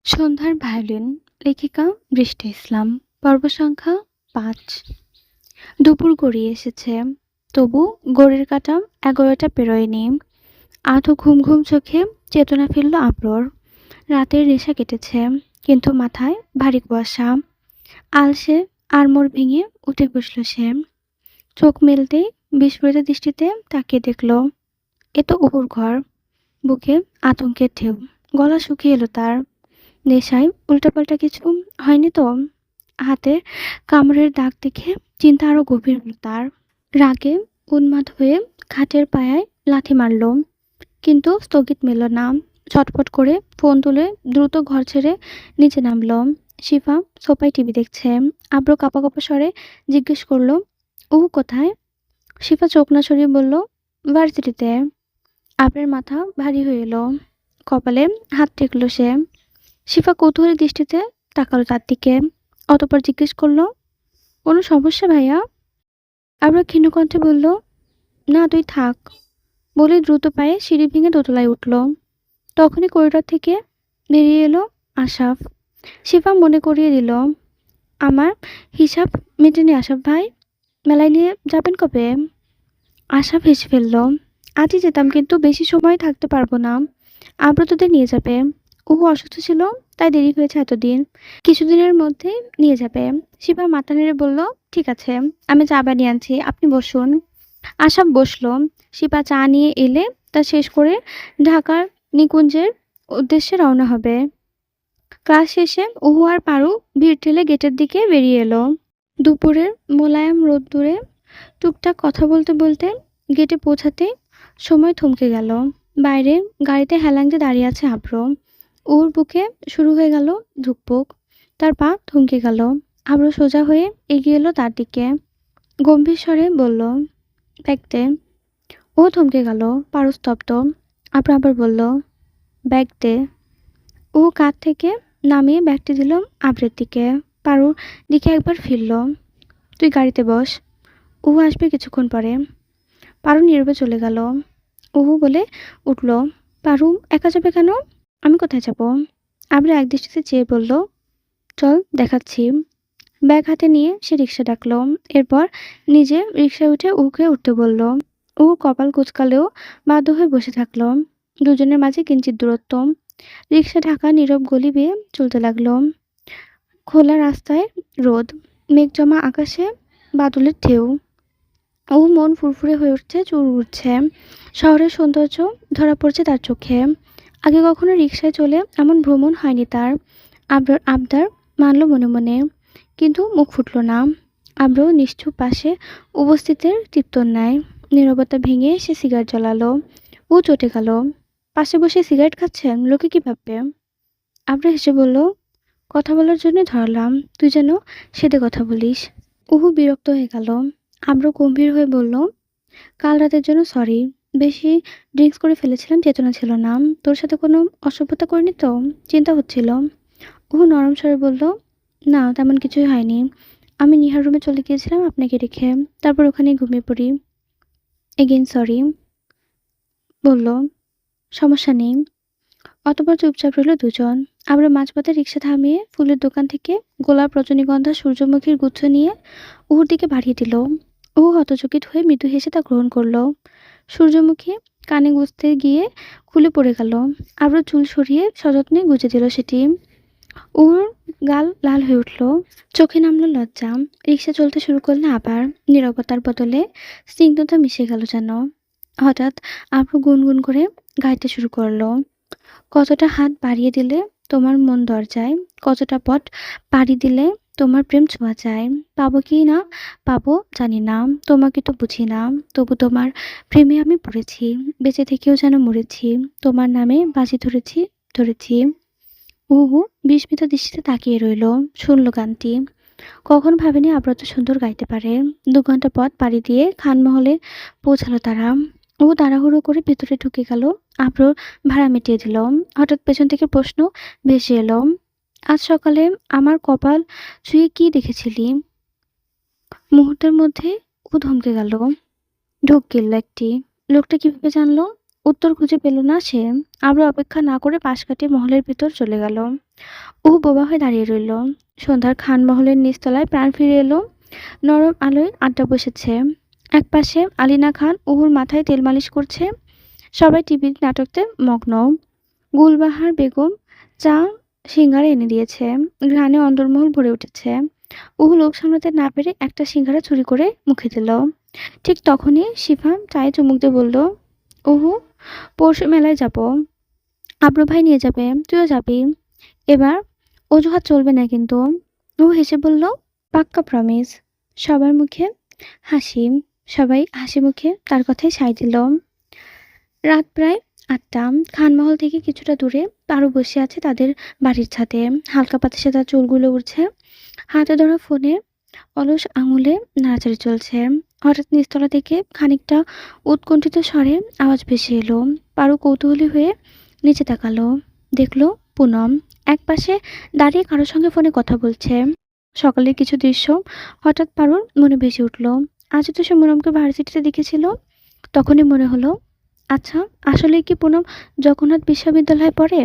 সন্ধ্যার ভায়োলিন লেখিকা বৃষ্টি ইসলাম পর্ব সংখ্যা ৫। দুপুর গড়িয়ে এসেছে, তবু ঘড়ির কাঁটা ১১টা পেরোয়নি। আধো ঘুম ঘুম চোখে চেতনা ফিরল আবরোর। রাতের নেশা কেটেছে, কিন্তু মাথায় ভারী কুয়াশা। আলসে আড়মোড় ভেঙে উঠে বসল সে। চোখ মেলতেই বিস্ফোরিত দৃষ্টিতে তাকিয়ে দেখল, এ তো অপুর ঘর। বুকে আতঙ্কের ঢেউ, গলা শুকিয়ে এলো তার। নেশায় উল্টাপাল্টা কিছু হয়নি তো? হাতের কামড়ের দাগ দেখে চিন্তা আরো গভীর হলো তার। রাগে উন্মাদ হয়ে খাটের পায়ায় লাথি মারল, কিন্তু স্থগিত মেলল না। ছটফট করে ফোন তুলে দ্রুত ঘর ছেড়ে নিচে নামল। শিফা সোফায় টিভি দেখছে। আব্রু কাঁপা কাঁপা স্বরে জিজ্ঞেস করলো, ও কোথায়? শিফা চোখ না সরিয়ে বলল, ভার্সিটিতে। আবরের মাথা ভারী হয়ে এলো, কপালে হাত টেকল সে। শিফা কৌতূহলী দৃষ্টিতে তাকালো তার দিকে, অতঃপর জিজ্ঞেস করলো, কোনো সমস্যা ভাইয়া? আবরা ক্ষীণ কণ্ঠে বলল, না তুই থাক, বলে দ্রুত পায়ে সিঁড়ি ভেঙে দোতলায় উঠল। তখনই করিডর থেকে বেরিয়ে এলো আশাফ। শিফা মনে করিয়ে দিল, আমার হিসাব মেটেনি আশাফ ভাই, মেলায় নিয়ে যাবেন কবে? আশাফ হেসে ফেলল, আজই যেতাম, কিন্তু বেশি সময় থাকতে পারবো না। আবরা তোদের নিয়ে যাবে। ও অসুস্থ ছিল, তাই দেরি হয়েছে এতদিন। কিছুদিনের মধ্যেই নিয়ে যাবে। শিবা মাথা নেড়ে বলল, ঠিক আছে, আমি চা বানিয়ে আনছি, আপনি বসুন। আশাপ বসলো। শিবা চা নিয়ে এলে তা শেষ করে ঢাকার নিকুঞ্জের উদ্দেশ্যে রওনা হবে। ক্লাস শেষে উহু আর পারু ভিড় ঠেলে গেটের দিকে বেরিয়ে এলো। দুপুরের মোলায়েম রোদ্দুরে টুকটাক কথা বলতে বলতে গেটে পৌঁছাতে সময় থমকে গেল। বাইরে গাড়িতে হেলাং দিয়ে দাঁড়িয়ে আছে আব্র। ওর বুকে শুরু হয়ে গেল ধুকপুক। তার পা থমকে গেল। আব্র সোজা হয়ে এগিয়ে এলো তার দিকে, গম্ভীর স্বরে বলল, ব্যাগ দে। ও থমকে গেল, পারু স্তব্ধ। আব্র আবার বলল, ব্যাগ দে। ও কাঁধ থেকে নামিয়ে ব্যাগটি দিল আব্রের দিকে। পারুর দিকে একবার ফিরল, তুই গাড়িতে বস, ও আসবে কিছুক্ষণ পরে। পারু নীরবে চলে গেল। উহু বলে উঠল, পারু একা যাবে কেন? আমি কোথায় যাব? আবরা একদৃষ্টিতে চেয়ে বলল, চল দেখাচ্ছি। ব্যাগ হাতে নিয়ে সে রিক্সা ডাকলো। এরপর নিজে রিক্সায় উঠে উহুকে উঠতে বলল। উহু কপাল কুঁচকালেও বাধ্য হয়ে বসে থাকলো। দুজনের মাঝে কিঞ্চিত দূরত্ব। রিক্সা ঢাকা নীরব গলি বেয়ে চলতে লাগলো। খোলা রাস্তায় রোদ, মেঘ জমা আকাশে বাদলের ঢেউ। ও মন ফুরফুরে হয়ে উঠছে, চুল উঠছে। শহরের সৌন্দর্য ধরা পড়ছে তার চোখে। আগে কখনো রিক্সায় চলে এমন ভ্রমণ হয়নি তার। আবদার মানল মনে মনে, কিন্তু মুখ ফুটল না। আব্র নিশ্চুপ পাশে উপস্থিতের তৃপ্তর ন্যায় নীরবতা ভেঙে সে সিগারেট জ্বালালো। ও চটে গেল, পাশে বসে সিগারেট খাচ্ছেন, লোকে কি ভাববে? আব্র হেসে বলল, কথা বলার জন্য ধরলাম, তুই যেন সেদে কথা বলিস। উহু বিরক্ত হয়ে গেল। আব্র গম্ভীর হয়ে বলল, কাল রাতের জন্য সরি, বেশি ড্রিঙ্কস করে ফেলেছিলাম, চেতনা ছিল না। তোর সাথে কোনো অসভ্যতা করিনি তো? চিন্তা হচ্ছিল। ও নরম স্বরে বলল, না তেমন কিছুই হয়নি। আমি নিহার রুমে চলে গিয়েছিলাম আপনাকে রেখে, তারপর ওখানেই ঘুমিয়ে পড়ি। এগেইন সরি বলল, সমস্যা নেই। অতঃপর চুপচাপ রইল দুজন। আমরা মাঝপথে রিক্সা থামিয়ে ফুলের দোকান থেকে গোলাপ, রজনীগন্ধা, সূর্যমুখীর গুচ্ছ নিয়ে উহুর দিকে বাড়িয়ে দিল। ও হতচকিত হয়ে মৃদু হেসে তা গ্রহণ করলো। সূর্যমুখী কানে গুজতে গিয়ে খুলে পড়ে গেল। আবার চুল সরিয়ে সযত্নে গুজে দিল সেটি। ওর গাল লাল হয়ে উঠল, চোখে নামলো লজ্জা। রিক্সা চলতে শুরু করলে আবার। নীরবতার বদলে স্নিগ্ধতা মিশে গেল যেন। হঠাৎ আব্রু গুনগুন করে গাইতে শুরু করলো, কতটা হাত বাড়িয়ে দিলে তোমার মন দরজায়, কতটা পথ পাড়ি দিলে তোমার প্রেম ছোঁয়া যায়। পাবো কি না পাবো জানি না, তোমাকে তো বুঝি না, তবু তোমার প্রেমে আমি পড়েছি, বেঁচে থেকেও যেন মরেছি, তোমার নামে বাজি ধরেছি ধরেছি। উহু বিস্মিত দৃষ্টিতে তাকিয়ে রইল, শুনল গানটি। কখন ভাবেনি আবরা তো সুন্দর গাইতে পারে। 2 ঘন্টা পথ পাড়ি দিয়ে খানমহলে পৌঁছালো তারা। ও তাড়াহুড়ো করে ভেতরে ঢুকে গেল। আব্রোর ভাড়া মিটিয়ে দিল। হঠাৎ পেছন থেকে প্রশ্ন ভেসে এলো, আজ সকালে আমার কপাল ছুঁয়ে কি দেখেছিলি? মুহূর্তের মধ্যে ও ধমকে গেল। ঢোক গিলল একটি। লোকটা কিভাবে জানলো? উত্তর খুঁজে পেল না সে। আবার অপেক্ষা না করে পাশ কাটিয়ে মহলের ভিতর চলে গেল। ও বোবা হয়ে দাঁড়িয়ে রইল। সন্ধ্যার খানমহলের নিচতলায় প্রাণ ফিরে এলো। নরম আলোয় আড্ডা বসেছে। একপাশে আলিনা খান উহুর মাথায় তেল মালিশ করছে। সবাই টিভির নাটকতে মগ্ন। গুলবাহার বেগম চা সিঙ্গারা এনে দিয়েছে। ঘ্রাণে অন্দরমহল ভরে উঠেছে। উহু লোক সামলাতে না পেরে একটা সিঙ্গারা চুরি করে মুখে দিল। ঠিক তখনই শিফা চায়ে চুমুক দিয়ে বলল, উহু, পরশু মেলায় যাব। আব্রু ভাই নিয়ে যাবে, তুইও যাবি। এবার অজুহাত চলবে না কিন্তু। ও হেসে বলল, পাক্কা প্রমিস। সবার মুখে হাসি। সবাই হাসি মুখে তার কথায় সায় দিল। রাত প্রায় ৮টা। খানমহল থেকে কিছুটা দূরে পারু বসে আছে তাদের বাড়ির ছাদে। হালকা বাতাসে তার চুলগুলো উড়ছে। হাতে ধরা ফোনে অলস আঙুলে নাড়াচাড়ি চলছে। হঠাৎ নিচতলা থেকে খানিকটা উৎকণ্ঠিত স্বরে আওয়াজ ভেসে এলো। পারু কৌতূহলী হয়ে নিচে তাকালো। দেখলো পুনম একপাশে দাঁড়িয়ে কারোর সঙ্গে ফোনে কথা বলছে। সকালের কিছু দৃশ্য হঠাৎ পারুর মনে ভেসে উঠল। আজ তো সে পুনমকে ভার্সিটিতে দেখেছিল। তখনই মনে হলো, আচ্ছা, আসলেই কি পুনম জগন্নাথ বিশ্ববিদ্যালয়ে পড়ে?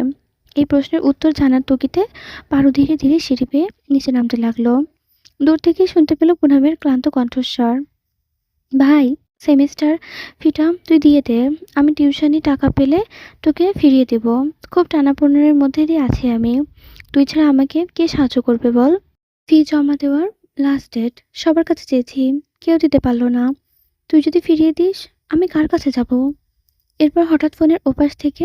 এই প্রশ্নের উত্তর জানার তাগিদে পারু ধীরে ধীরে সিঁড়ি বেয়ে নিচে নামতে লাগলো। দূর থেকেই শুনতে পেল পুনমের ক্লান্ত কণ্ঠস্বর। ভাই, সেমিস্টার ফিটা তুই দিয়ে দে। আমি টিউশনি টাকা পেলে তোকে ফিরিয়ে দেব। খুব টানাপোড়েনের মধ্যে দিয়ে আছি আমি। তুই ছাড়া আমাকে কে সাহায্য করবে বল? ফি জমা দেওয়ার লাস্ট ডেট সবার কাছে চেয়েছি, কেউ দিতে পারলো না। তুই যদি ফিরিয়ে দিস, আমি কার কাছে যাব? এরপর হঠাৎ ফোনের ওপাশ থেকে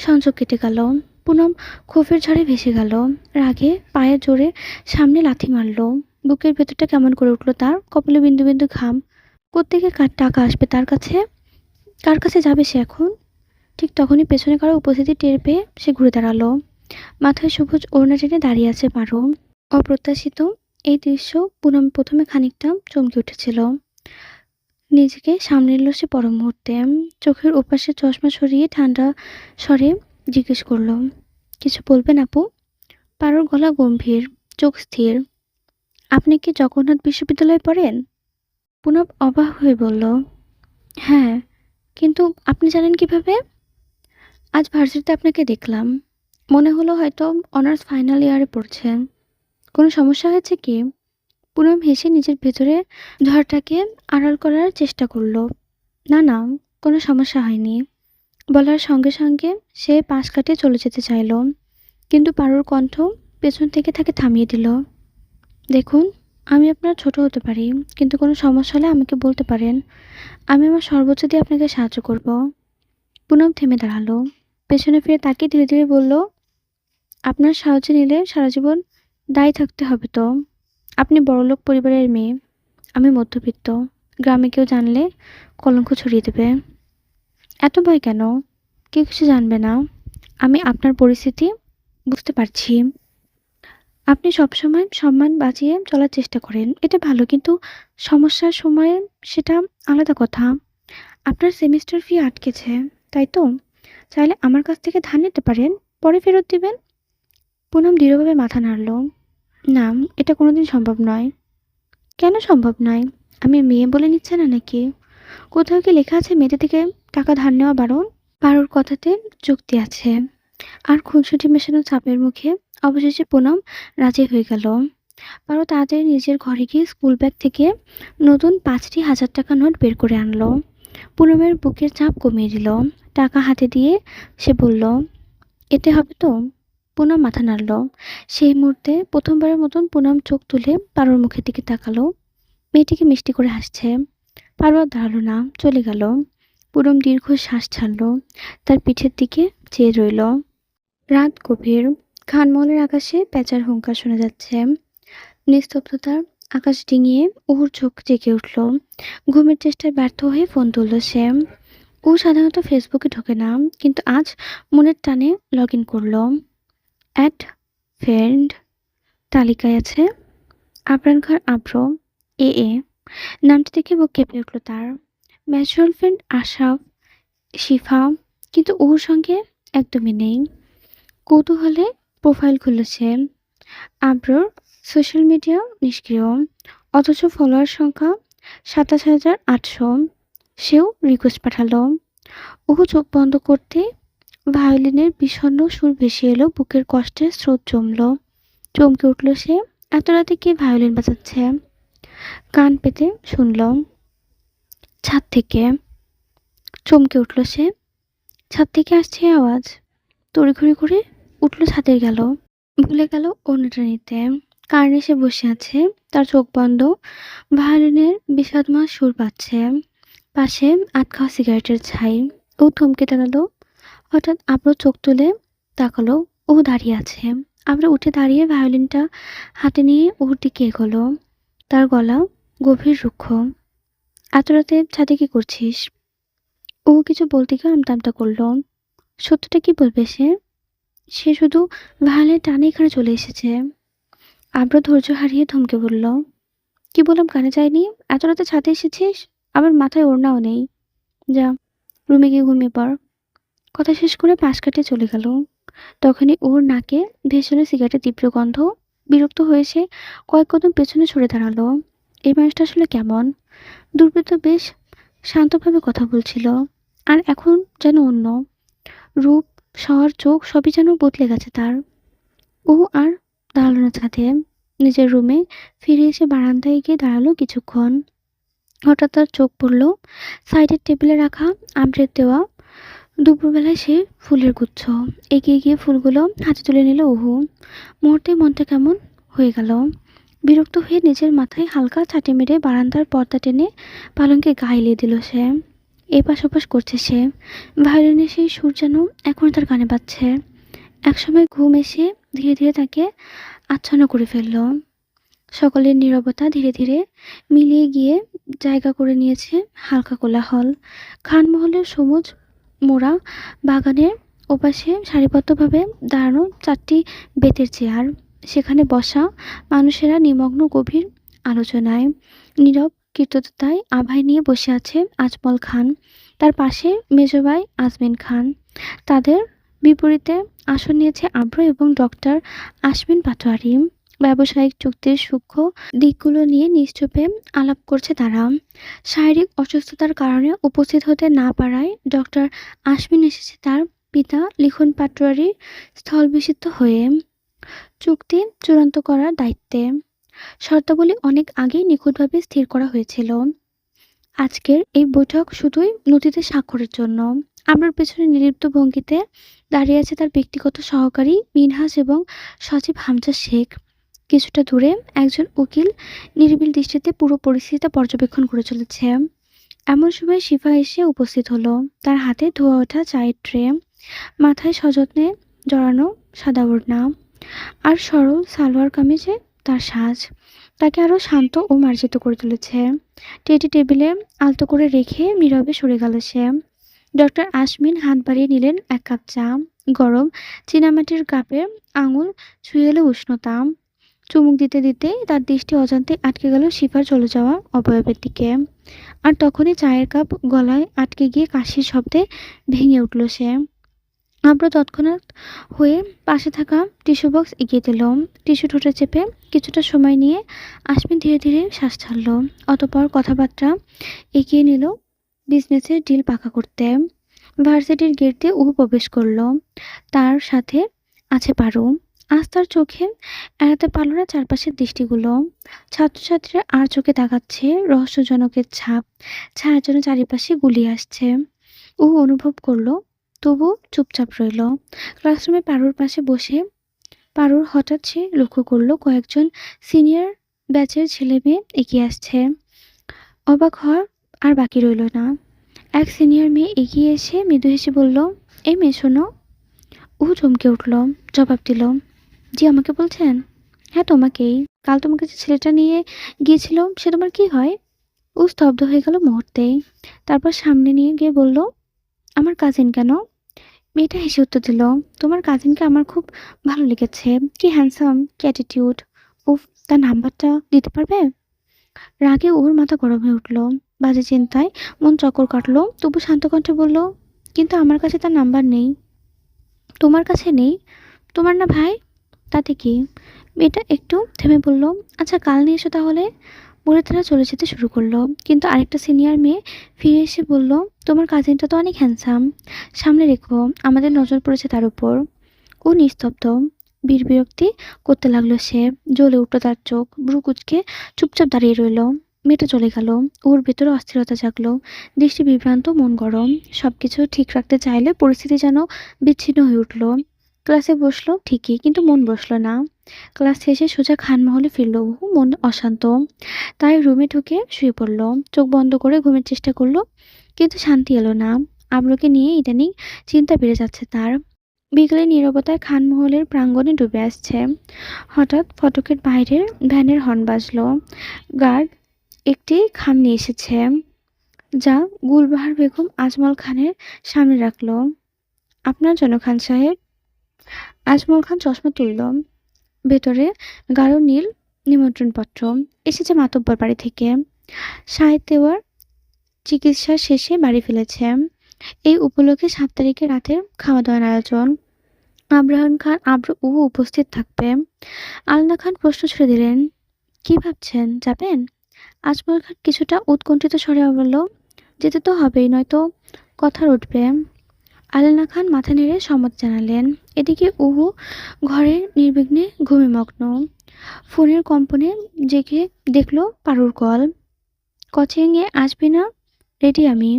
সংযোগ কেটে গেল। পুনম ক্ষোভের ঝড়ে ভেসে গেল। রাগে পায়ে জোরে সামনে লাথি মারল। বুকের ভেতরটা কেমন করে উঠল তার। কপালে বিন্দু বিন্দু ঘাম। কোত্থেকে কার টাকা আসবে তার কাছে? কার কাছে যাবে সে এখন? ঠিক তখনই পেছনে কারো উপস্থিতি টের পেয়ে সে ঘুরে দাঁড়ালো। মাথায় সবুজ ওড়না টেনে দাঁড়িয়ে আছে পারু। অপ্রত্যাশিত এই দৃশ্য পুনম প্রথমে খানিকটা চমকে উঠেছিল। নিজেকে সামনে নিল সে পর মুহূর্তে। চোখের ওপাশে চশমা সরিয়ে ঠান্ডা স্বরে জিজ্ঞেস করল, কিছু বলবেন আপু? পারুর গলা গম্ভীর, চোখ স্থির। আপনি কি জগন্নাথ বিশ্ববিদ্যালয়ে পড়েন? পুনব অবাক হয়ে বলল, হ্যাঁ, কিন্তু আপনি জানেন কিভাবে? আজ ভার্সিটিতে আপনাকে দেখলাম। মনে হলো হয়তো অনার্স ফাইনাল ইয়ারে পড়ছেন। কোনো সমস্যা হয়েছে কি? পুনম হেসে নিজের ভেতরে ঝড়টাকে আড়াল করার চেষ্টা করলো। না না, কোনো সমস্যা হয়নি। বলার সঙ্গে সঙ্গে সে পাশ কাটিয়ে চলে যেতে চাইল। কিন্তু পারুর কণ্ঠ পেছন থেকে তাকে থামিয়ে দিল। দেখুন, আমি আপনার ছোট হতে পারি, কিন্তু কোনো সমস্যা হলে আমাকে বলতে পারেন। আমি আমার সর্বোচ্চ দিয়ে আপনাকে সাহায্য করব। পুনম থেমে দাঁড়ালো। পেছনে ফিরে তাকিয়ে ধীরে ধীরে বলল, আপনার সাহায্য নিলে সারা জীবন দায়ী থাকতে হবে তো। আপনি বড়লোক পরিবারের মেয়ে, আমি মধ্যবিত্ত। গ্রামে কেউ জানলে কলঙ্ক ছড়িয়ে দেবে। এত ভয় কেন? কেউ কিছু জানবে না। আমি আপনার পরিস্থিতি বুঝতে পারছি। আপনি সবসময় সম্মান বাঁচিয়ে চলার চেষ্টা করেন, এটা ভালো, কিন্তু সমস্যার সময়ে সেটা আলাদা কথা। আপনার সেমিস্টার ফি আটকেছে, তাই তো? চাইলে আমার কাছ থেকে ধার নিতে পারেন, পরে ফেরত দিবেন। পুনম দৃঢ়ভাবে মাথা নাড়ল। না, এটা কোনোদিন সম্ভব নয়। কেন সম্ভব নয়? আমি মেয়ে বলে নিচ্ছে না নাকি? কোথাও কি লেখা আছে মেয়েদের থেকে টাকা ধার নেওয়া বারণ? পারুর কথাতে যুক্তি আছে। আর খুনসুটি মেশানো চাপের মুখে অবশেষে পুনম রাজি হয়ে গেল। পারু তাড়াতাড়ি নিজের ঘরে গিয়ে স্কুল ব্যাগ থেকে নতুন 5টি 1000 টাকা নোট বের করে আনলো। পুনমের বুকের চাপ কমিয়ে দিল। টাকা হাতে দিয়ে সে বলল, এতে হবে তো? পুনম মাথা নাড়ল। সেই মুহূর্তে প্রথমবারের মতন পুনম চোখ তুলে পারুর মুখের দিকে তাকালো। মেয়েটিকে মিষ্টি করে হাসছে। পারু আর দাঁড়ালো না, চলে গেল। পুনম দীর্ঘ শ্বাস ছাড়ল। তার পিঠের দিকে চেয়ে রইল। রাত গভীর। খানমহলের আকাশে প্যাঁচার হুঙ্কার শোনা যাচ্ছে। নিস্তব্ধতার আকাশ ডিঙিয়ে উহুর চোখ জেগে উঠল। ঘুমের চেষ্টায় ব্যর্থ হয়ে ফোন তুলল সে। ও সাধারণত ফেসবুকে ঢোকে না, কিন্তু আজ মনের টানে লগ ইন করল। অ্যাড ফ্রেন্ড তালিকায় আছে আবরান খান আব্র এ। নামটি দেখে বুক কেঁপে উঠল তার। ম্যাচুরাল ফ্রেন্ড আশরাফ, শিফা, কিন্তু ওর সঙ্গে একদমই নেই। কৌতূহলে প্রোফাইল খুলেছে। আব্রর সোশ্যাল মিডিয়া নিষ্ক্রিয়, অথচ ফলোয়ার সংখ্যা 27,800। সেও রিকোয়েস্ট পাঠালো। ওহু চোখ বন্ধ করতে ভায়োলিনের বিষণ্ণ সুর ভেসে এলো, বুকের কষ্টের স্রোত জমল। চমকে উঠল সে। এত রাতে কে ভায়োলিন বাজাচ্ছে? কান পেতে শুনল ছাদ থেকে। চমকে উঠল সে। ছাদ থেকে আসছে আওয়াজ। তড়িঘড়ি করে উঠল ছাদের গেল। ভুলে গেল ওড়নাটা নিতে। কার্ন এসে বসে আছে, তার চোখ বন্ধ। ভায়োলিনের বিষাদময় সুর পাচ্ছে। পাশে আটখাওয়া সিগারেটের ছাই। ও থমকে দাঁড়ালো। হঠাৎ আব্রু চোখ তুলে তাকালো। ও দাঁড়িয়ে আছে। আব্রু উঠে দাঁড়িয়ে ভায়োলিনটা হাতে নিয়ে ওর দিকে এগোলো। তার গলা গভীর রুক্ষ। এত রাতে ছাদে কি করছিস? ও কিছু বলতে গিয়ে আমতা করলো। সত্যটা কি বলবে সে? সে শুধু ভায়োলিন টানে এখানে চলে এসেছে। আব্রু ধৈর্য হারিয়ে থমকে বলল, কি বললাম কানে যায়নি? এত রাতে ছাদে এসেছিস? আমার মাথায় ওড়নাও নেই। যা, রুমে গিয়ে ঘুমিয়ে পড়। কথা শেষ করে পাশ কাটিয়ে চলে গেল। তখনই ওর নাকে ভেসে এলো সিগারেটের তীব্র গন্ধ। বিরক্ত হয়ে সে কয়েক কদম পেছনে সরে দাঁড়ালো। এই মানুষটা আসলে কেমন? দুর্বৃত্ত বেশ শান্তভাবে কথা বলছিল, আর এখন যেন অন্য। রূপ, স্বর, চোখ সবই যেন বদলে গেছে তার। ও আর দাঁড়ালো না ছাদে। নিজের রুমে ফিরে এসে বারান্দায় গিয়ে দাঁড়ালো কিছুক্ষণ। হঠাৎ তার চোখ পড়ল সাইডের টেবিলে রাখা আমরের দেওয়া দুপুরবেলায় সে ফুলের গুচ্ছ। এগিয়ে গিয়ে ফুলগুলো হাতে তুলে নিল ওহু। মুহূর্তে মনটা কেমন হয়ে গেল। বিরক্ত হয়ে নিজের মাথায় হালকা ছাঁটে মেরে বারান্দার পর্দা টেনে পালঙ্কে গায়ে এলিয়ে দিল সে। এপাশ ওপাশ করছে সে। ভায়োলিনের সেই সুর যেন এখন তার কানে বাজছে। একসময় ঘুম এসে ধীরে ধীরে তাকে আচ্ছন্ন করে ফেলল। সকলের নীরবতা ধীরে ধীরে মিলিয়ে গিয়ে জায়গা করে নিয়েছে হালকা কোলাহল। খানমহলের সবুজ মোড়া বাগানের ওপাশে সারিবদ্ধভাবে দাঁড়ানো 4টি বেতের চেয়ার। সেখানে বসা মানুষেরা নিমগ্ন গভীর আলোচনায়। নীরব কৃতজ্ঞতায় আভায় নিয়ে বসে আছে আজমল খান, তার পাশে মেজভাই আজমিন খান। তাদের বিপরীতে আসন নিয়েছে আব্রু এবং ডক্টর আশমিন পাটোয়ারি। ব্যবসায়িক চুক্তির সূক্ষ্ম দিকগুলো নিয়ে নিশ্চুপে আলাপ করছে তারা। শারীরিক অসুস্থতার কারণে উপস্থিত হতে না পারায় ডক্টর আশমিন এসেছে তার পিতা লিখন পাটোয়ারির স্থলভিষিক্ত হয়ে চুক্তি চূড়ান্ত করার দায়িত্বে। শর্তাবলী অনেক আগেই নিখুঁতভাবে স্থির করা হয়েছিল। আজকের এই বৈঠক শুধুই নথিতে স্বাক্ষরের জন্য। আমার পেছনে নির্লিপ্ত ভঙ্গিতে দাঁড়িয়ে আছে তার ব্যক্তিগত সহকারী মিনহাজ এবং সচিব হামজা শেখ। কিছুটা দূরে একজন উকিল নির্বিল দৃষ্টিতে পুরো পরিস্থিতিটা পর্যবেক্ষণ করে চলেছে। এমন সময় শিফা এসে উপস্থিত হলো। তার হাতে ধোয়া ওঠা চায়ের ট্রে, মাথায় সযত্নে জড়ানো সাদা ওড়না, আর সরল সালোয়ার কামিজে তার সাজ তাকে আরো শান্ত ও মার্জিত করে তুলেছে। টেটি টেবিলে আলতো করে রেখে নীরবে সরে গেল সে। ডক্টর আশমিন হাত বাড়িয়ে নিলেন এক কাপ চা। গরম চীনামাটির কাপে আঙুল ছুঁয়ে এলো উষ্ণতা। চুমুক দিতে দিতে তার দৃষ্টি অজান্তে আটকে গেল শিফার চলে যাওয়া অবয়বের দিকে। আর তখনই চায়ের কাপ গলায় আটকে গিয়ে কাশির শব্দে ভেঙে উঠল সে। আব্রু তৎক্ষণাৎ হয়ে পাশে থাকা টিস্যু বক্স এগিয়ে দিল। টিস্যু ঠোঁটে চেপে কিছুটা সময় নিয়ে আশমিন ধীরে ধীরে শ্বাস ছাড়ল। অতঃপর কথাবার্তা এগিয়ে নিল বিজনেসের ডিল পাকা করতে। ভার্সিটির গেট দিয়ে ও প্রবেশ করল। তার সাথে আছে পারু। আজ তার চোখে এড়াতে পারল না চারপাশের দৃষ্টিগুলো। ছাত্রছাত্রীরা আর চোখে তাকাচ্ছে, রহস্যজনকের ছায়ার জন্য চারিপাশে গুলিয়ে আসছে। ও অনুভব করলো, তবু চুপচাপ রইল। ক্লাসরুমে পারুর পাশে বসে পারুর হঠাৎ সে লক্ষ্য করলো কয়েকজন সিনিয়র ব্যাচের ছেলে মেয়ে এগিয়ে আসছে। অবাক হওয়ার আর বাকি রইল না। এক সিনিয়র মেয়ে এগিয়ে এসে মৃদু হেসে বলল, এই মেয়ে শোনো। ও চমকে উঠল, জবাব দিল, জি আমাকে বলছেন? হ্যাঁ তোমাকেই। কাল তোমাকে যে ছেলেটা নিয়ে গিয়েছিল সে তোমার কি হয়? ও স্তব্ধ হয়ে গেল মুহূর্তেই। তারপর সামনে নিয়ে গিয়ে বলল, আমার কাজিন। কেন? মেয়েটা হেসে উত্তর দিল, তোমার কাজিনকে আমার খুব ভালো লেগেছে। কি হ্যান্ডসাম, কি অ্যাটিটিউড। উফ, তার নাম্বারটা দিতে পারবে? রাগে ওর মাথা গরম হয়ে উঠল। বাজে চিন্তায় মন চক্কর কাটলো, তবু শান্ত কণ্ঠে বলল, কিন্তু আমার কাছে তার নাম্বার নেই। তোমার কাছে নেই? তোমার না ভাই? তাতে কি? মেয়েটা একটু থেমে বলল, আচ্ছা কাল নিয়ে এসো তাহলে। বলে তারা চলে যেতে শুরু করলো। কিন্তু আরেকটা সিনিয়র মেয়ে ফিরে এসে বলল, তোমার কাজিনটা তো অনেক হ্যান্ডসাম, সামনে রেখো, আমাদের নজর পড়েছে তার উপর। ও নিস্তব্ধ, বিরক্তি করতে লাগলো সে। জ্বলে উঠল তার চোখ, ভ্রু কুঁচকে চুপচাপ দাঁড়িয়ে রইল। মেয়েটা চলে গেল, ওর ভেতরে অস্থিরতা জাগলো। দৃষ্টি বিভ্রান্ত, মন গরম। সবকিছু ঠিক রাখতে চাইলে পরিস্থিতি যেন বিচ্ছিন্ন হয়ে উঠল। ক্লাসে বসলো ঠিকই, কিন্তু মন বসলো না। ক্লাস শেষে সোজা খানমহলে ফিরল ও, মন অশান্ত। তাই রুমে ঢুকে শুয়ে পড়ল, চোখ বন্ধ করে ঘুমের চেষ্টা করলো, কিন্তু শান্তি এলো না। আব্রুকে নিয়ে ইদানিং চিন্তা বেড়ে যাচ্ছে তার। বিকেলের নীরবতায় খানমহলের প্রাঙ্গণে ডুবে আসছে। হঠাৎ ফটকের বাইরের ভ্যানের হর্ন বাজলো। গার্ড একটি খাম নিয়ে এসেছে, যা গুলবাহার বেগম আজমল খানের সামনে রাখল। আপনার জন্য খান সাহেব। আজমল খান চশমা তুলল। ভেতরে গাঢ় নীল নিমন্ত্রণপত্র। এসেছে মাতব্বর বাড়ি থেকে। সাহিত্যেওয়ার চিকিৎসা শেষে বাড়ি ফিরেছে। এই উপলক্ষে 7 তারিখে রাতের খাওয়া দাওয়ার আয়োজন। আবু উপস্থিত থাকবে। আলনা খান প্রশ্ন ছুড়ে দিলেন, কি ভাবছেন, যাবেন? আজমল খান কিছুটা উৎকণ্ঠিত স্বরে বলল, যেতে তো হবেই, নয়তো কথা উঠবে। আলনা খান মাথা নেড়ে সম্মত জানালেন। এদিকে উহু ঘরে নির্বিঘ্নে ঘুমে মগ্ন। ফোনের কম্পনে জেগে দেখলো পারুর কল। কোচিংয়ে আসবি না? রেডি আমি।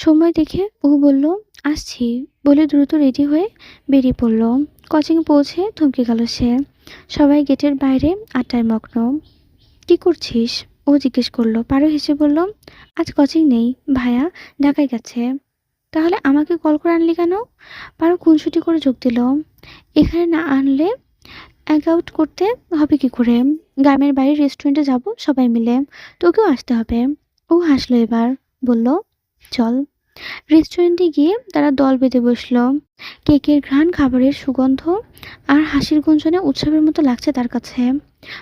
সময় দেখে উহু বলল, আসছি বলে দ্রুত রেডি হয়ে বেরিয়ে পড়ল। কোচিং পৌঁছে থমকে গেল সে। সবাই গেটের বাইরে আড্ডায় মগ্ন। কি করছিস? ও জিজ্ঞেস করলো। পারু হেসে বলল, আজ কোচিং নেই, ভাইয়া ঢাকায় গেছে। তাহলে আমাকে কল করে আনলি কেন? পারু খুনসুটি করে যোগ দিল, এখানে না আনলে অ্যাগ আউট করতে হবে কি করে? গ্রামের বাইরে রেস্টুরেন্টে যাব সবাই মিলে, তোকেও আসতে হবে। ও হাসলো এবার, বলল, চল। রেস্টুরেন্টে গিয়ে তারা দল বেঁধে বসলো। কেকের ঘ্রাণ, খাবারের সুগন্ধ আর হাসির গুঞ্জনে উৎসবের মতো লাগছে তার কাছে।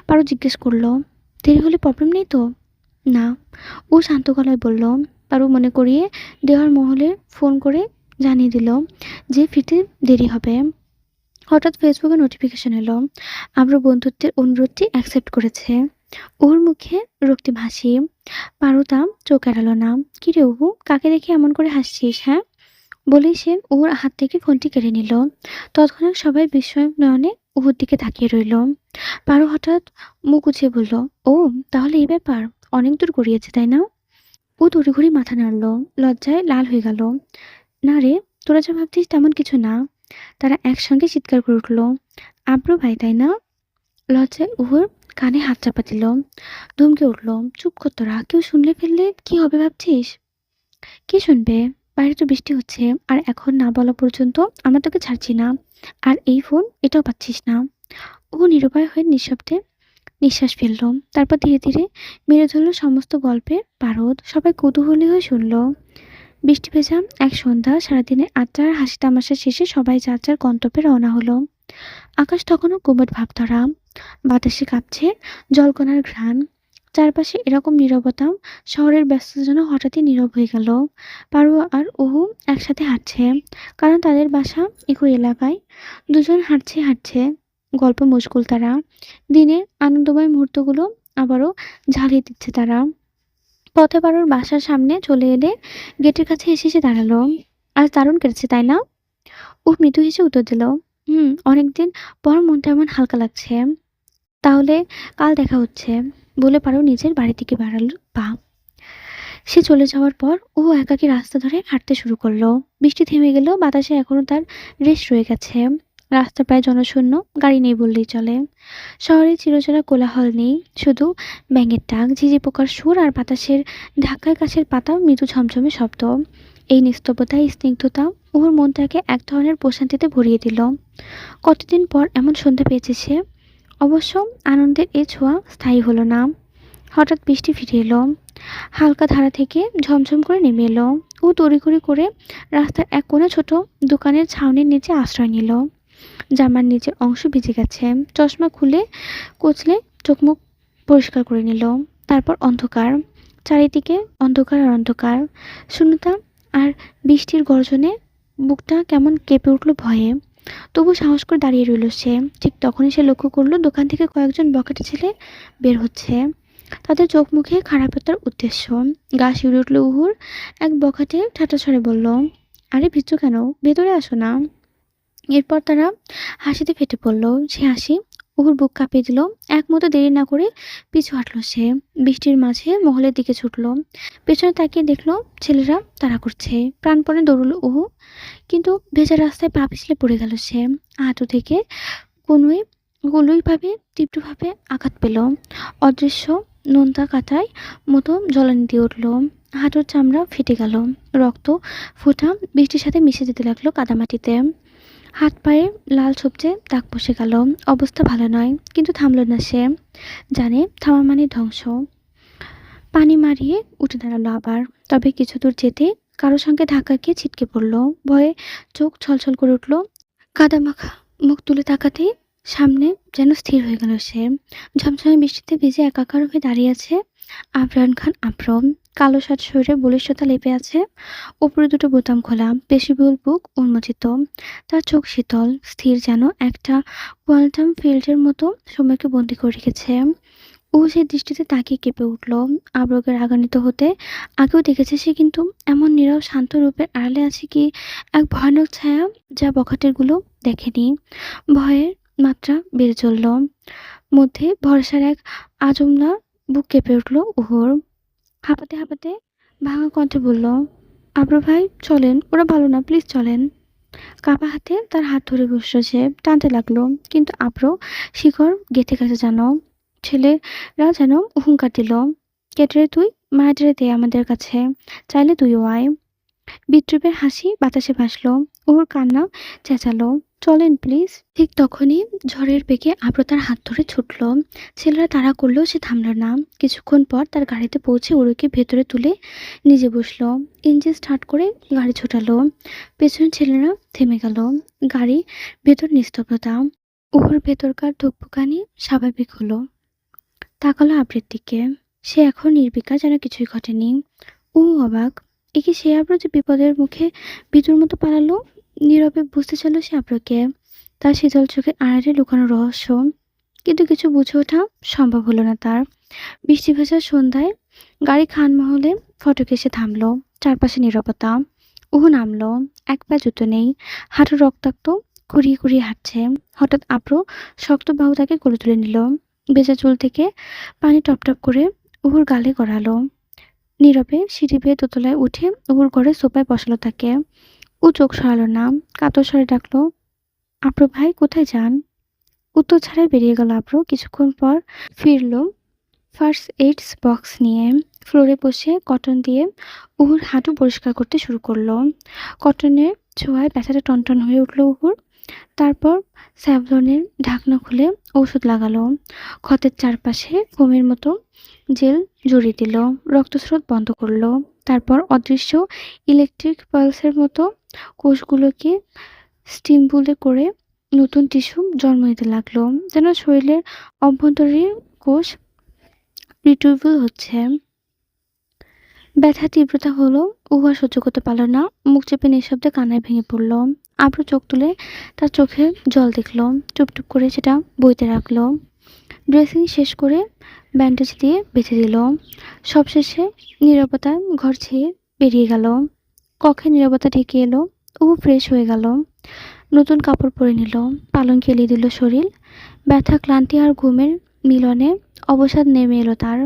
পারু জিজ্ঞেস করলো, দেরি হলে প্রবলেম নেই তো? না, ও শান্ত গলায় বলল। পারু মনে করিয়ে দেওয়ার মহলে ফোন করে জানিয়ে দিল যে ফিরতে দেরি হবে। হঠাৎ ফেসবুকে নোটিফিকেশন এলো, আমরা বন্ধুত্বের অনুরোধটি অ্যাকসেপ্ট করেছে। ওর মুখে রক্তিম হাসি। পারু তা চোখ এড়ালো না। কি রে অপু, কাকে দেখে এমন করে হাসছিস? হ্যাঁ, বলেই সে ওর হাত থেকে ফোনটি কেড়ে নিল। তৎক্ষণাৎ সবাই বিস্ময় নয়নে ওর দিকে তাকিয়ে রইল। পারু হঠাৎ মুখ উঁচিয়ে বলল, ও তাহলে এই ব্যাপার, অনেক দূর গড়িয়েছে তাই না? ও তড়িঘড়ি মাথা নাড়ল, লজ্জায় লাল হয়ে গেল। না রে, তোরা যা ভাবছিস তেমন কিছু না। তারা একসঙ্গে চিৎকার করে উঠল, আব্রু ভাই তাই না? লজ্জায় উহুর কানে হাত চাপা দিল, ধমকে উঠল, চুপ কর তোরা, কেউ শুনলে ফেললে কি হবে ভাবছিস? কি শুনবে? বাইরে তো বৃষ্টি হচ্ছে, আর এখন না বলা পর্যন্ত আমরা তোকে ছাড়ছি না। আর এই ফোন, এটাও পাচ্ছিস না। ও নিরুপায় হয়ে নিঃশব্দে নিঃশ্বাস ফেলল। তারপর ধীরে ধীরে মেরে ধরল সমস্ত গল্পের পারদ। সবাই কৌতূহলী হয়ে শুনল। বৃষ্টি ভেজা এক সন্ধ্যা, সারাদিনের আড্ডা আর হাসি তামাশা শেষে সবাই যার যার গন্তব্যে রওনা হলো। আকাশ তখনও গুমট ভাব ধরা, বাতাসে কাঁপছে জলকণার ঘ্রাণ। চারপাশে এরকম নীরবতা, শহরের ব্যস্ততা যেন হঠাৎই নীরব হয়ে গেল। পারু আর ওহু একসাথে হাঁটছে, কারণ তাদের বাসা একই এলাকায়। দুজন হাঁটছে হাঁটছে, গল্প মশগুল তারা। দিনের আনন্দময় মুহূর্তগুলো আবারও ঝালিয়ে দিচ্ছে তারা। পথে পারুর বাসার সামনে চলে এলে গেটের কাছে এসে সে দাঁড়ালো। আজ দারুণ কেটেছে তাই না? ও মৃদু হেসে উত্তর দিল, অনেকদিন পর মনটা এমন হালকা লাগছে। তাহলে কাল দেখা হচ্ছে, বলে পারো নিজের বাড়ি থেকে বাড়ালো পা। সে চলে যাওয়ার পর ও একাকী রাস্তা ধরে হাঁটতে শুরু করলো। বৃষ্টি থেমে গেলেও বাতাসে এখনো তার রেশ রয়ে গেছে। রাস্তা প্রায় জনশূন্য, গাড়ি নেই বললেই চলে। শহরে চিরচেনা কোলাহল নেই, শুধু ব্যাঙের ডাক, ঝিঝি পোকার সুর আর বাতাসের ধাক্কায় গাছের পাতা মৃদু ঝমঝমে শব্দ। এই নিস্তব্ধতা, এই স্নিগ্ধতা ওর মনটাকে এক ধরনের প্রশান্তিতে ভরিয়ে দিল। কতদিন পর এমন সন্ধ্যা পেয়েছে সে। অবশ্য আনন্দের এ ছোঁয়া স্থায়ী হলো না। হঠাৎ বৃষ্টি ফিরে এলো, হালকা ধারা থেকে ঝমঝম করে নেমে এলো। ও তড়িঘড়ি করে রাস্তার এক কোণে ছোট দোকানের ছাউনির নিচে আশ্রয় নিল। জামার নিচের অংশ ভিজে গেছে। চশমা খুলে কচলে চোখ মুখ পরিষ্কার করে নিল। তারপর অন্ধকার, চারিদিকে অন্ধকার আর অন্ধকার, শূন্যতা আর বৃষ্টির গর্জনে বুকটা কেমন কেঁপে উঠল ভয়ে। তবু সাহস করে দাঁড়িয়ে রইল সে। ঠিক তখনই সে লক্ষ্য করলো দোকান থেকে কয়েকজন বখাটে ছেলে বের হচ্ছে। তাদের চোখ মুখে খারাপতার উদ্দেশ্য। গা শিউরে উঠল উহুর। এক বখাটে ঠাট্টা স্বরে বলল, আরে ভিজছো কেন? ভেতরে আসো না। এরপর তারা হাসিতে ফেটে পড়ল। সে হাসি উহুর বুক কাঁপিয়ে দিল। এক মতো দেরি না করে পিছু হাঁটল সে। বৃষ্টির মাঝে মহলের দিকে ছুটল। পেছনে তাকিয়ে দেখলো ছেলেরা তাড়া করছে। প্রাণপণে দৌড়ল উহু, কিন্তু ভেজা রাস্তায় পা পিছলে পড়ে গেল সে। হাঁটু থেকে কোনোই গোলইভাবে তীব্রভাবে আঘাত পেল। অদৃশ্য নোনতা কাঁটায় মতো জ্বলানি দিয়ে উঠল। হাঁটুর চামড়া ফেটে গেল। রক্ত ফোঁটা বৃষ্টির সাথে মিশে যেতে লাগলো কাদামাটিতে। হাত পায়ে লাল সবজে দাগ বসে গেল। অবস্থা ভালো নয়, কিন্তু থামল না সে। জানে থামা মানে ধ্বংস। পানি মারিয়ে উঠে দাঁড়ালো আবার। তবে কিছু দূর যেতে কারো সঙ্গে ধাক্কা খেয়ে ছিটকে পড়ল। ভয়ে চোখ ছলছল করে উঠল। কাদামাখা মুখ তুলে তাকাতেই সামনে যেন স্থির হয়ে গেল সে। ঝমঝমে বৃষ্টিতে ভিজে একাকার হয়ে দাঁড়িয়ে আছে আবরান খান আবরম। কালো শার্ট শরীরে বলিষ্ঠতা লেপে আছে। উপরে দুটো বোতাম খোলা, পেশিবহুল বুক উন্মোচিত। তার চোখ শীতল স্থির, যেন একটা কোয়ান্টাম ফিল্ডের মতো সময়কে বন্দি করে রেখেছে। ও সেই দৃষ্টিতে তাকিয়ে কেঁপে উঠল। আবরকের রাগান্বিত হতে আগেও দেখেছে সে, কিন্তু এমন নীরব শান্ত রূপের আড়ালে আছে কি এক ভয়ানক ছায়া, যা বখাটের গুলো দেখেনি। ভয়ের মাত্রা বেড়ে চলল। মধ্যে ভরসার এক আজমলা বুক কেঁপে উঠল উহুর। হাঁপাতে হাঁপাতে ভাঙা কণ্ঠে বলল, আবর ভাই চলেন, ওরা ভালো না, প্লিজ চলেন। কাপা হাতে তার হাত ধরে বসল সে। টানতে লাগলো, কিন্তু আবর শিকড় গেঁথে গেছে যেন। ছেলেরা যেন হুঙ্কার দিল, কেটে রে তুই, মায়েদের দে আমাদের কাছে, চাইলে তুইও আয়। বিদ্রুপের হাসি বাতাসে ভাসল। ওর কান্না চেঁচালো, চলেন প্লিজ। ঠিক তখনই ঝড়ের বেগে আব্র তার হাত ধরে ছুটল। ছেলেরা তাড়া করলেও সে থামল না। কিছুক্ষণ পর তার গাড়িতে পৌঁছে উড়োকে ভেতরে তুলে নিজে বসলো। ইঞ্জিন স্টার্ট করে গাড়ি ছোটালো। পেছনে ছেলেরা থেমে গেল। গাড়ি ভেতর নিস্তব্ধতা। উহুর ভেতরকার ধুকপুকানি স্বাভাবিক হলো। তাকালো আব্রের দিকে। সে এখন নির্বিকার, যেন কিছুই ঘটেনি। ও অবাক। এ কি সে আব্র যে বিপদের মুখে বিদুর মতো পালালো? নীরবে বুঝতে চাইল সে আব্রকে, তার শীতল চোখের আড়ালে লুকানো রহস্য। কিন্তু কিছু বুঝে ওঠা সম্ভব হলো না তার। বৃষ্টি ভেজা সন্ধ্যায় গাড়ি খানমহলে ফটকে এসে থামলো। চারপাশে নীরবতা। উহু নামলো। এক পা জুতো নেই, হাঁটু রক্তাক্ত, খুঁড়িয়ে খুঁড়িয়ে হাঁটছে। হঠাৎ আব্র শক্ত বাহু তাকে কোলে তুলে নিল। ভেজা চুল থেকে পানি টপটপ করে উহুর গালে গড়ালো। নীরবে সিঁড়ি বেয়ে দোতলায় উঠে উহুর ঘরে সোফায় বসালো তাকে। ও চোখ সরালো না। কাতর স্বরে ডাকলো, আব্র ভাই কোথায় যান? উত্তর ছাড়াই বেরিয়ে গেল আব্র। কিছুক্ষণ পর ফিরল ফার্স্ট এইডস বক্স নিয়ে। ফ্লোরে বসে কটন দিয়ে উহুর হাঁটু পরিষ্কার করতে শুরু করলো। কটনের ছোঁয়ায় ব্যথাটা টনটন হয়ে উঠল উহুর। তারপর স্যাভলনের ঢাকনা খুলে ঔষধ লাগালো। ক্ষতের চারপাশে ফোমের মতো জেল জড়িয়ে দিল। রক্তস্রোত বন্ধ করলো। তারপর অদৃশ্য ইলেকট্রিক পালসের মতো কোষগুলোকে স্টিমুলেট করে নতুন টিস্যু জন্ম নিতে লাগলো, যেন শরীরের অভ্যন্তরীণ কোষ রিট্রিভাল হচ্ছে। ব্যথার তীব্রতা হলো উহা সহ্য করতে পারল না। মুখ চেপে নিঃশব্দে কান্নায় ভেঙে পড়ল। আব্র চোখ তুলে তার চোখে জল দেখল। টুপটুপ করে সেটা বইতে রাখলো। ড্রেসিং শেষ করে ব্যান্ডেজ দিয়ে বেঁধে দিল। সবশেষে নীরবতায় ঘর ছেয়ে বেরিয়ে গেল। কক্ষে নীরবতা ঢেকে এলো। ও ফ্রেশ হয়ে গেল। নতুন কাপড় পরে নিল। পালং খেলিয়ে দিল শরীর। ব্যথা, ক্লান্তি আর ঘুমের মিলনে অবসাদ নেমে এলো তার।